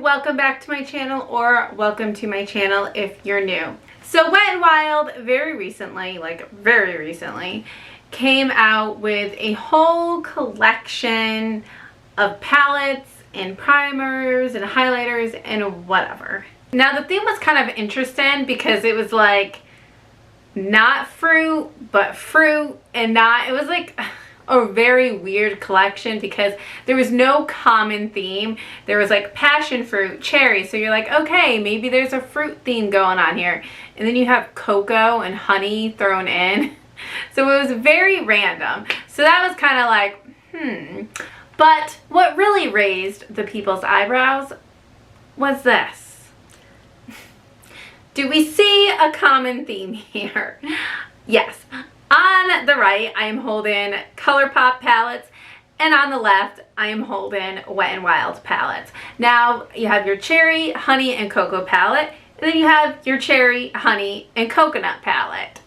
welcome back to my channel, or welcome to my channel if you're new. So Wet n Wild very recently, came out with a whole collection of palettes and primers and highlighters and whatever. Now the theme was kind of interesting because it was like not fruit but fruit, and not, it was like a very weird collection because there was no common theme. There was like passion fruit, cherry, so you're like, okay, maybe there's a fruit theme going on here, and then you have cocoa and honey thrown in. So it was very random. So that was kind of like, But what really raised the people's eyebrows was this. Do we see a common theme here? Yes. On the right, I am holding Colourpop palettes, and on the left, I am holding Wet n Wild palettes. Now, you have your cherry, honey, and cocoa palette, and then you have your cherry, honey, and coconut palette.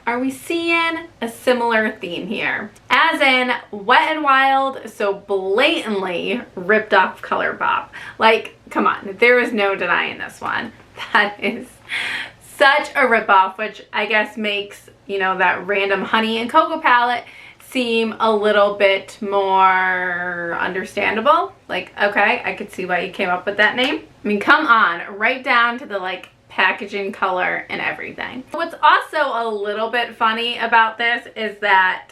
Are we seeing a similar theme here? As in, Wet n Wild so blatantly ripped off Colourpop. Like, come on, there is no denying this one. That is such a ripoff, which I guess makes, you know, that random honey and cocoa palette seem a little bit more understandable. Like, okay, I could see why you came up with that name. I mean, come on, right down to the like packaging, color, and everything. What's also a little bit funny about this is that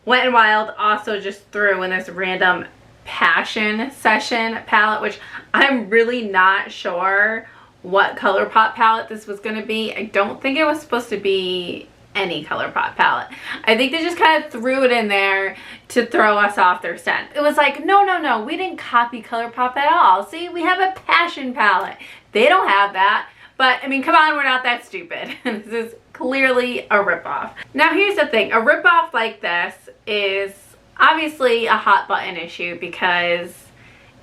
Wet n Wild also just threw in this random Passion Session palette, which I'm really not sure what Colourpop palette this was going to be. I don't think it was supposed to be any Colourpop palette. I think they just kind of threw it in there to throw us off their scent. It was like, no, we didn't copy Colourpop at all. See, we have a Passion palette. They don't have that. But, I mean, come on, we're not that stupid. This is clearly a ripoff. Now, here's the thing. A ripoff like this is obviously a hot button issue because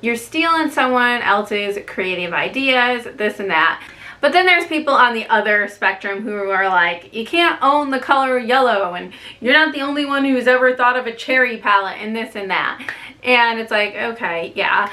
you're stealing someone else's creative ideas, this and that. But then there's people on the other spectrum who are like, you can't own the color yellow, and you're not the only one who's ever thought of a cherry palette and this and that. And it's like, okay, yeah.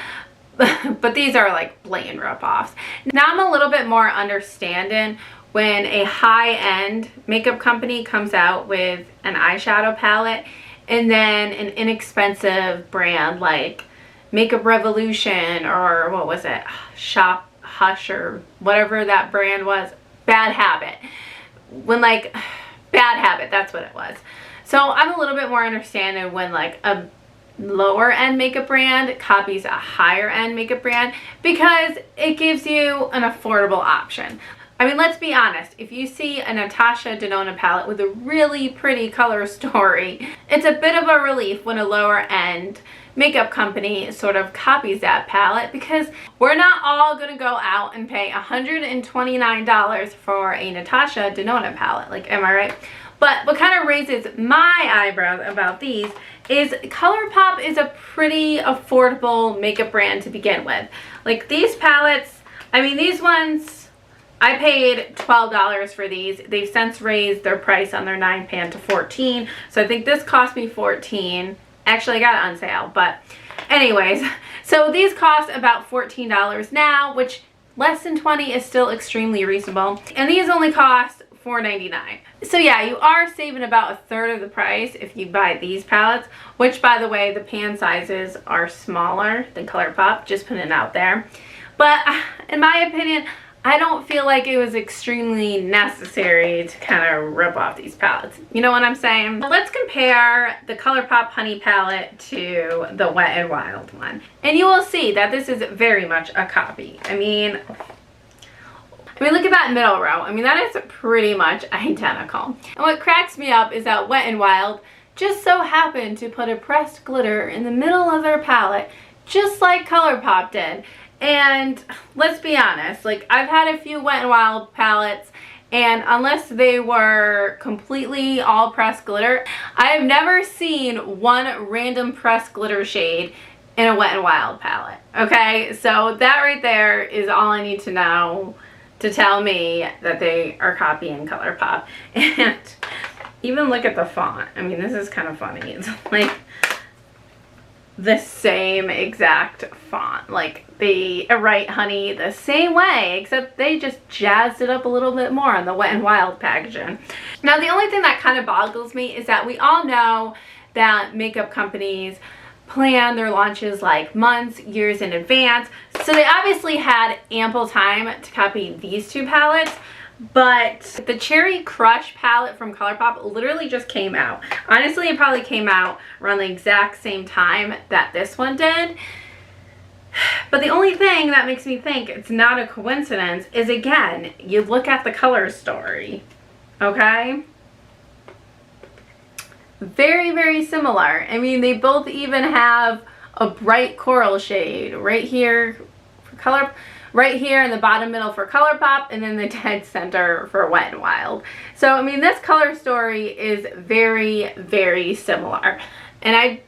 But these are like blatant ripoffs. Now I'm a little bit more understanding when a high-end makeup company comes out with an eyeshadow palette and then an inexpensive brand like Makeup Revolution, or what was it, Shop Hush, or whatever that brand was, Bad Habit. When like, Bad Habit, that's what it was. So I'm a little bit more understanding when like a lower end makeup brand copies a higher end makeup brand, because it gives you an affordable option. I mean, let's be honest, if you see a Natasha Denona palette with a really pretty color story, it's a bit of a relief when a lower end makeup company sort of copies that palette, because we're not all gonna go out and pay $129 for a Natasha Denona palette. Like, am I right? But what kind of raises my eyebrows about these is Colourpop is a pretty affordable makeup brand to begin with. Like, these palettes, I mean, these ones, I paid $12 for these. They've since raised their price on their 9pan to $14. So I think this cost me $14. Actually, I got it on sale, but anyways. So these cost about $14 now, which less than $20 is still extremely reasonable. And these only cost $4.99. So yeah, you are saving about a third of the price if you buy these palettes, which, by the way, the pan sizes are smaller than Colourpop, just putting it out there. But in my opinion, I don't feel like it was extremely necessary to kind of rip off these palettes. You know what I'm saying? Let's compare the Colourpop Honey palette to the Wet n Wild one. And you will see that this is very much a copy. I mean, look at that middle row. I mean, that is pretty much identical. And what cracks me up is that Wet n Wild just so happened to put a pressed glitter in the middle of their palette, just like Colourpop did. And let's be honest, like, I've had a few Wet n Wild palettes, and unless they were completely all pressed glitter, I have never seen one random pressed glitter shade in a Wet n Wild palette. Okay, so that right there is all I need to know to tell me that they are copying Colourpop. And even look at the font. I mean, this is kind of funny. It's like the same exact font. Like they write honey the same way, except they just jazzed it up a little bit more on the Wet n Wild packaging. Now the only thing that kind of boggles me is that we all know that makeup companies plan their launches like months, years in advance. So they obviously had ample time to copy these two palettes. But the Cherry Crush palette from Colourpop literally just came out. Honestly, it probably came out around the exact same time that this one did. But the only thing that makes me think it's not a coincidence is, again, you look at the color story, okay? Very, very similar. I mean, they both even have a bright coral shade right here for Colourpop. Right here in the bottom middle for Colourpop, and then the dead center for Wet n Wild. So, I mean, this color story is very, very similar. And I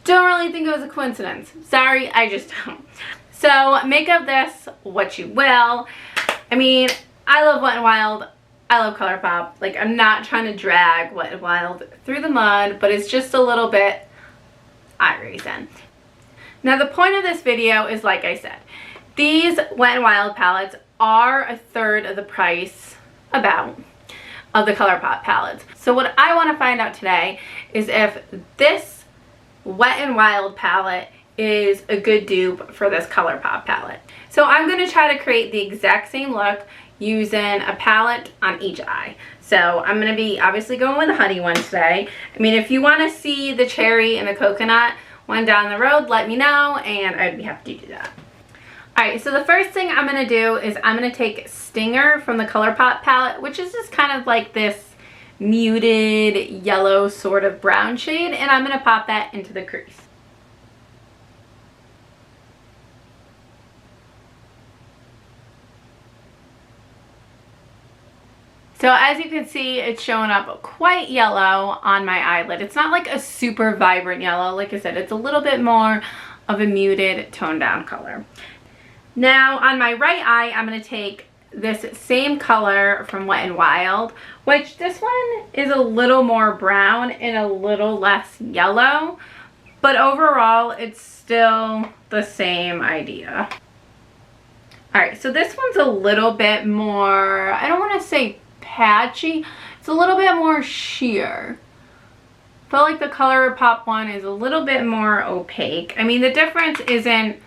don't really think it was a coincidence. Sorry, I just don't. So, make of this what you will. I mean, I love Wet n Wild. I love Colourpop. Like, I'm not trying to drag Wet n Wild through the mud, but it's just a little bit eye raising. Now, the point of this video is, like I said, these Wet n Wild palettes are a third of the price, about, of the Colourpop palettes. So what I want to find out today is if this Wet n Wild palette is a good dupe for this Colourpop palette. So I'm going to try to create the exact same look using a palette on each eye. So I'm going to be obviously going with the honey one today. I mean, if you want to see the cherry and the coconut one down the road, let me know and I'd be happy to do that. Alright, so the first thing I'm going to do is I'm going to take Stinger from the Colourpop palette, which is just kind of like this muted yellow sort of brown shade, and I'm going to pop that into the crease. So as you can see, it's showing up quite yellow on my eyelid. It's not like a super vibrant yellow. Like I said, it's a little bit more of a muted toned down color. Now on my right eye, I'm going to take this same color from Wet n Wild, which this one is a little more brown and a little less yellow, but overall it's still the same idea. Alright, so this one's a little bit more, I don't want to say patchy, it's a little bit more sheer. I feel like the Colourpop one is a little bit more opaque. I mean, the difference isn't,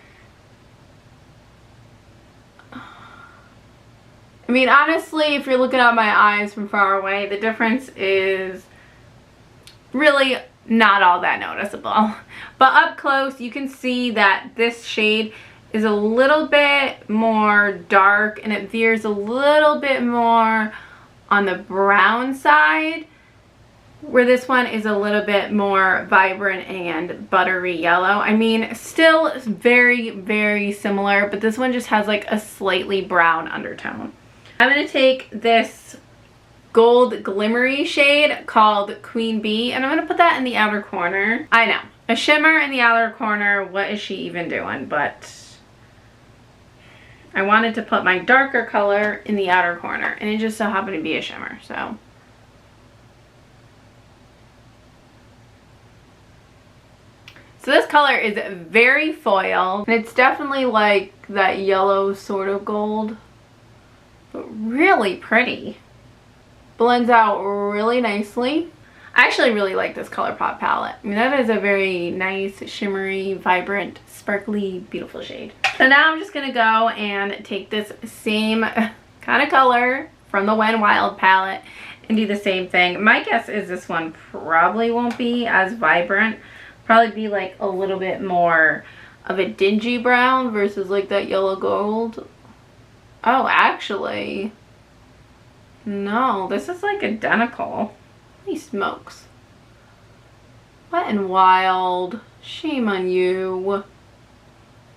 I mean, honestly, if you're looking at my eyes from far away, the difference is really not all that noticeable. But up close, you can see that this shade is a little bit more dark and it veers a little bit more on the brown side, where this one is a little bit more vibrant and buttery yellow. I mean, still very, very similar, but this one just has like a slightly brown undertone. I'm going to take this gold glimmery shade called Queen Bee, and I'm going to put that in the outer corner. I know, a shimmer in the outer corner, what is she even doing? But I wanted to put my darker color in the outer corner, and it just so happened to be a shimmer, so. So this color is very foil, and it's definitely like that yellow sort of gold. But really pretty. Blends out really nicely. I actually really like this Colourpop palette. I mean, that is a very nice, shimmery, vibrant, sparkly, beautiful shade. So now I'm just going to go and take this same kind of color from the Wet n Wild palette and do the same thing. My guess is this one probably won't be as vibrant. Probably be like a little bit more of a dingy brown versus like that yellow gold. Oh, actually, no, this is like identical. Holy smokes. Wet n Wild, shame on you.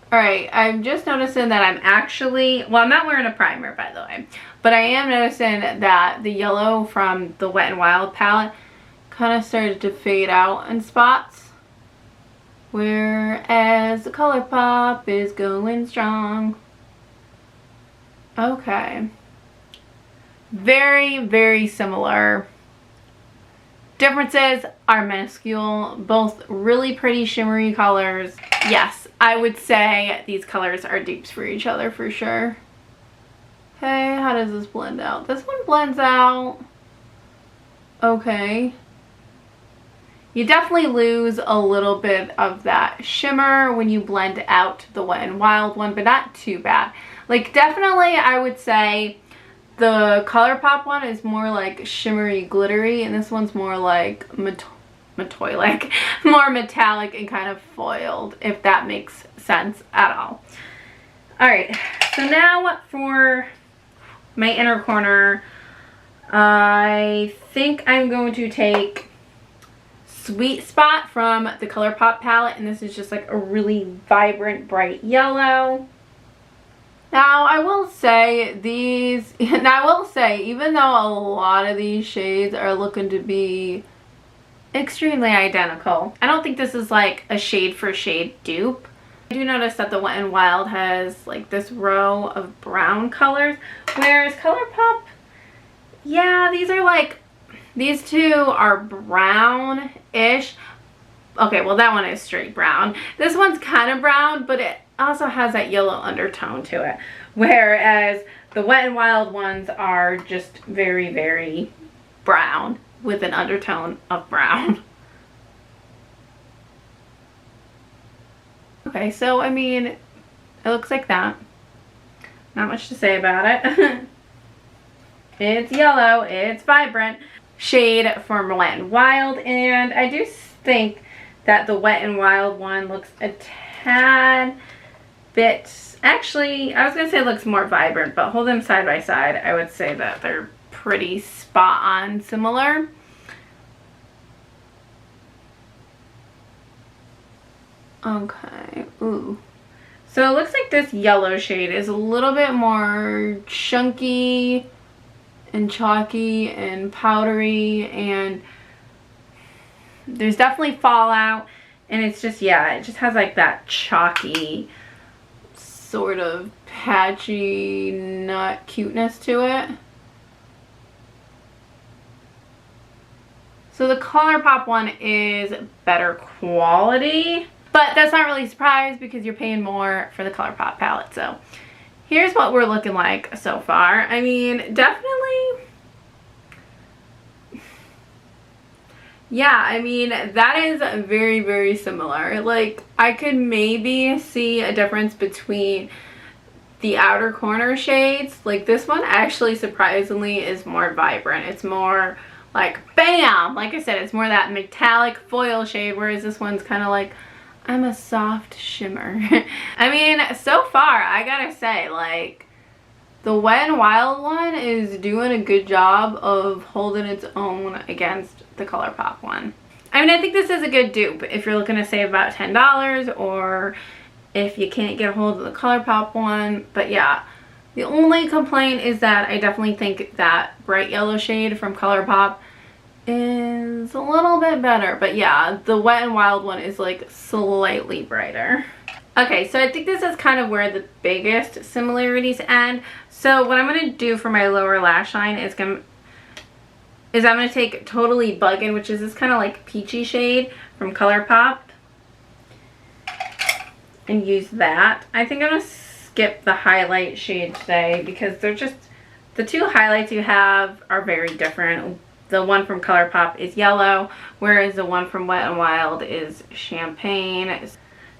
Alright, I'm just noticing that I'm actually, well, I'm not wearing a primer, by the way, but I am noticing that the yellow from the Wet n Wild palette kind of started to fade out in spots, whereas the Colourpop is going strong. Okay. Very, very similar. Differences, are minuscule, both really pretty shimmery colors. Yes, I would say these colors are dupes for each other for sure. Okay, how does this blend out? This one blends out okay. You definitely lose a little bit of that shimmer when you blend out the Wet n Wild one, but not too bad. Like, definitely I would say the Colourpop one is more like shimmery glittery, and this one's more like metallic, more metallic and kind of foiled, if that makes sense at all. Alright, so now for my inner corner, I think I'm going to take Sweet Spot from the Colourpop palette, and this is just like a really vibrant bright yellow. Now I will say even though a lot of these shades are looking to be extremely identical, I don't think this is like a shade for shade dupe. I do notice that the Wet n Wild has like this row of brown colors, whereas Colourpop, yeah, these two are brown-ish. Okay, well that one is straight brown. This one's kind of brown, but it also has that yellow undertone to it. Whereas the Wet n Wild ones are just very, very brown with an undertone of brown. Okay, so I mean, it looks like that. Not much to say about it. It's yellow, it's vibrant. Shade from Wet n Wild, and I do think that the Wet n Wild one looks a tad bit, actually I was gonna say it looks more vibrant, but hold them side by side, I would say that they're pretty spot on similar. Okay, ooh. So it looks like this yellow shade is a little bit more chunky and chalky and powdery, and there's definitely fallout, and it's just, yeah, it just has like that chalky sort of patchy nut cuteness to it. So the Colourpop one is better quality, but that's not really a surprise because you're paying more for the Colourpop palette. So here's what we're looking like so far. I mean, definitely, yeah, I mean, that is very, very similar. Like, I could maybe see a difference between the outer corner shades. Like, this one actually surprisingly is more vibrant. It's more like, bam! Like I said, it's more that metallic foil shade, whereas this one's kind of like, I'm a soft shimmer. I mean, so far, I gotta say, like, the Wet n Wild one is doing a good job of holding its own against the Colourpop one. I mean, I think this is a good dupe if you're looking to save about $10, or if you can't get a hold of the Colourpop one. But yeah, the only complaint is that I definitely think that bright yellow shade from Colourpop is a little bit better. But yeah, the Wet n Wild one is like slightly brighter. Okay, so I think this is kind of where the biggest similarities end. So what I'm going to do for my lower lash line is I'm going to take Totally Buggin', which is this kind of like peachy shade from Colourpop, and use that. I think I'm going to skip the highlight shade today because they're just, the two highlights you have are very different. The one from Colourpop is yellow, whereas the one from Wet n Wild is champagne.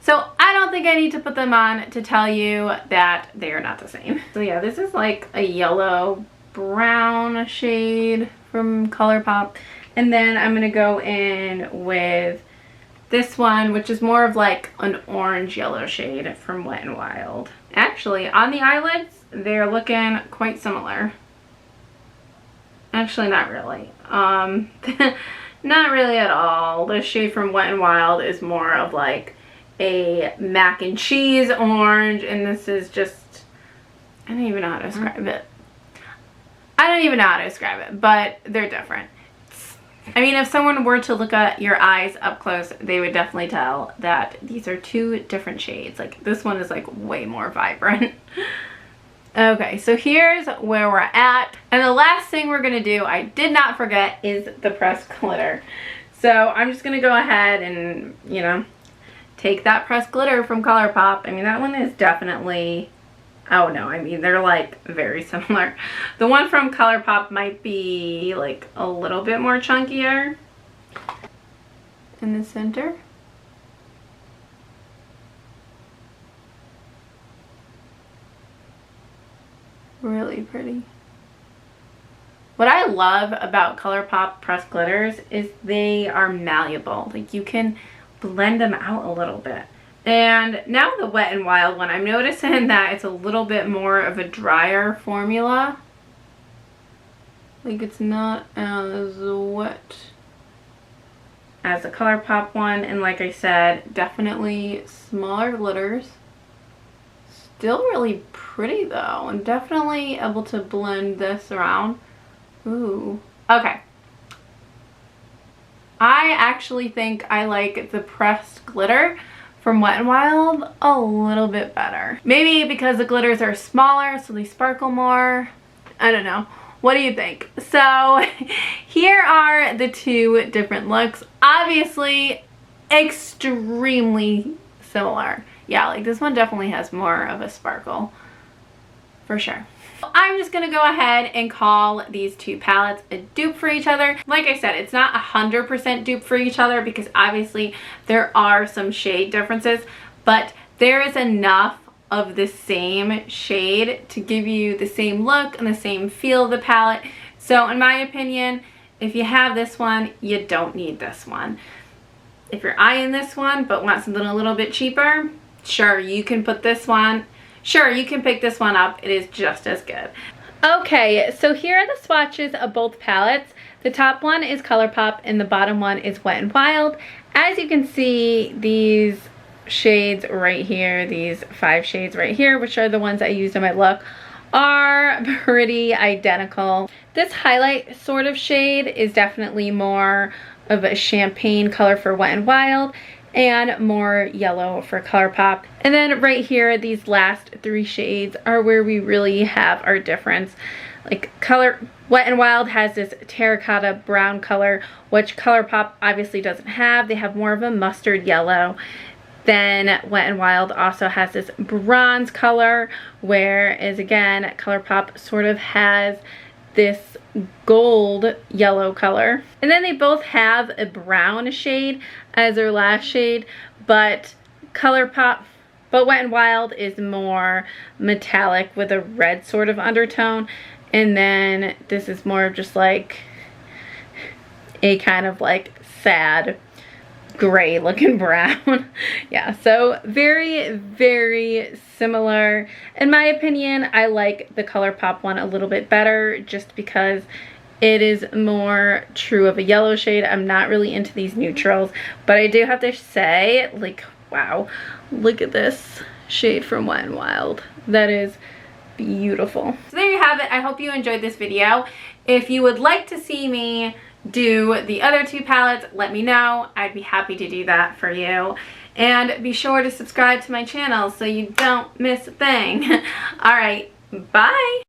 So I don't think I need to put them on to tell you that they are not the same. So yeah, this is like a yellow brown shade from Colourpop. And then I'm going to go in with this one, which is more of like an orange yellow shade from Wet n Wild. Actually, on the eyelids, they're looking quite similar. Actually, not really. Not really at all. The shade from Wet n Wild is more of like a mac and cheese orange, and this is just, I don't even know how to describe it. I don't even know how to describe it, but they're different. I mean, if someone were to look at your eyes up close, they would definitely tell that these are two different shades. Like, this one is like way more vibrant. Okay, so here's where we're at. And the last thing we're gonna do, I did not forget, is the pressed glitter. So I'm just gonna go ahead and, you know, take that pressed glitter from Colourpop. I mean, that one is definitely, oh no, I mean, they're like very similar. The one from Colourpop might be like a little bit more chunkier. In the center. Really pretty. What I love about Colourpop pressed glitters is they are malleable. Like, you can blend them out a little bit. And now the Wet n Wild one, I'm noticing that it's a little bit more of a drier formula. Like, it's not as wet as the Colourpop one. And like I said, definitely smaller glitters. Still really pretty though, and definitely able to blend this around. Ooh, okay. I actually think I like the pressed glitter from Wet n Wild a little bit better. Maybe because the glitters are smaller, so they sparkle more. I don't know. What do you think? So here are the two different looks. Obviously, extremely similar. Yeah, like this one definitely has more of a sparkle, for sure. I'm just gonna go ahead and call these two palettes a dupe for each other. Like I said, it's not 100% dupe for each other because obviously there are some shade differences, but there is enough of the same shade to give you the same look and the same feel of the palette. So in my opinion, if you have this one, you don't need this one. If you're eyeing this one but want something a little bit cheaper, sure, you can put this one. Sure, you can pick this one up. It is just as good. Okay, so here are the swatches of both palettes. The top one is Colourpop and the bottom one is Wet n Wild. As you can see, these shades right here, these 5 shades right here, which are the ones I used in my look, are pretty identical. This highlight sort of shade is definitely more of a champagne color for Wet n Wild and more yellow for Colourpop. And then right here, these last 3 shades are where we really have our difference. Like Wet n Wild has this terracotta brown color, which Colourpop obviously doesn't have. They have more of a mustard yellow. Then Wet n Wild also has this bronze color, whereas again, Colourpop sort of has this gold yellow color. And then they both have a brown shade as their last shade, but Wet n Wild is more metallic with a red sort of undertone. And then this is more of just like a kind of like sad gray looking brown. Yeah, so very, very similar. In my opinion, I like the Colourpop one a little bit better just because it is more true of a yellow shade. I'm not really into these neutrals, but I do have to say, like, wow, look at this shade from Wet n Wild. That is beautiful. So there you have it. I hope you enjoyed this video. If you would like to see me do the other 2 palettes, let me know. I'd be happy to do that for you. And be sure to subscribe to my channel so you don't miss a thing. All right, bye.